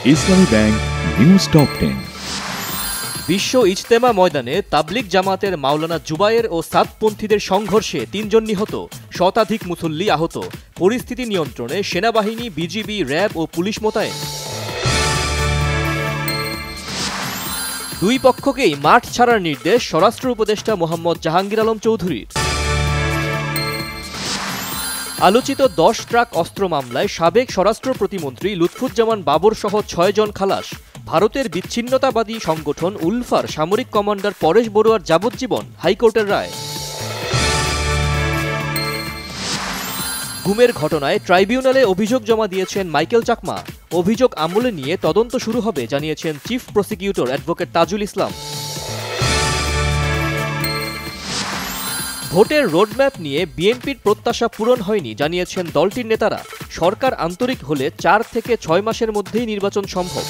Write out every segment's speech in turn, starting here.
ইসলামী bank news top 10। Bishwa Ijtema ময়দানে তাবলিগ জামাতের মাওলানা জুবায়ের ও সাদপন্থীদের সংঘর্ষে ৩ জন নিহত, শতাধিক মুসল্লি আহত। পরিস্থিতি নিয়ন্ত্রণে সেনাবাহিনী, বিজিবি, র্যাব ও পুলিশ মোতায়েন। দুই পক্ষকেই মাঠ ছাড়ার নির্দেশ স্বরাষ্ট্র উপদেষ্টা মোহাম্মদ জাহাঙ্গীর আলম চৌধুরীর। আলোচিত ১০ ট্রাক অস্ত্র মামলায় সাবেক স্বরাষ্ট্র প্রতিমন্ত্রী লুৎফুজ্জামান বাবর সহ ৬ জন খালাস। ভারতের বিচ্ছিন্নতাবাদী সংগঠন উলফার সামরিক কমান্ডার পরেশ বড়ুয়ার যাবজ্জীবন, হাইকোর্টের রায়। গুমের ঘটনায় ট্রাইব্যুনালে অভিযোগ জমা দিয়েছেন মাইকেল চাকমা। অভিযোগ আমলে নিয়ে তদন্ত শুরু হবে জানিয়েছেন chief prosecutor advocate Tajul Islam. ভোটের রোডম্যাপ নিয়ে বিএনপির প্রত্যাশা পূরণ হয়নি জানিয়েছেন দলটির নেতারা। সরকার আন্তরিক হলে ৪ থেকে ৬ মাসের মধ্যেই নির্বাচন সম্ভব।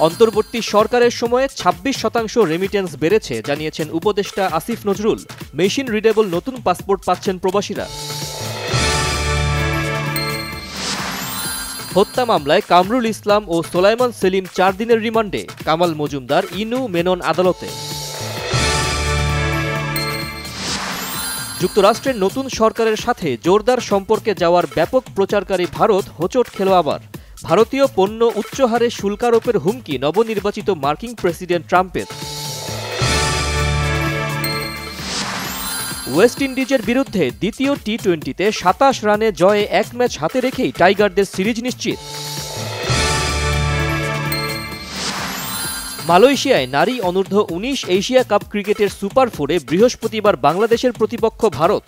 অন্তর্বর্তী সরকারের সময়ে ২৬% রেমিটেন্স বেড়েছে জানিয়েছেন উপদেষ্টা আসিফ নজরুল। মেশিন রিডেবল নতুন পাসপোর্ট পাচ্ছেন প্রবাসীরা। হত্যা মামলায় কামরুল ইসলাম ও সোলাইমান সেলিম ৪ দিনের রিমান্ডে। কামাল মজুমদার, ইনু মেনন আদালতে। যুক্তরাষ্ট্রের নতুন সরকারের সাথে জোরদার সম্পর্কে যাওয়ার ব্যাপক প্রচারকারী ভারত হোঁচট খেল আবার। ভারতীয় পণ্য উচ্চ হারে শুল্কারোপের হুমকি নবনির্বাচিত মার্কিন প্রেসিডেন্ট ট্রাম্পের। ওয়েস্ট ইন্ডিজের বিরুদ্ধে দ্বিতীয় টি-20তে ২৭ রানে জয়ে ১ ম্যাচ হাতে রেখেই টাইগারদের সিরিজ নিশ্চিত। মালয়েশিয়ায় নারী অনূর্ধ্ব ১৯ এশিয়া কাপ ক্রিকেটের সুপার 4-এ বৃহস্পতিবার বাংলাদেশের প্রতিপক্ষ ভারত।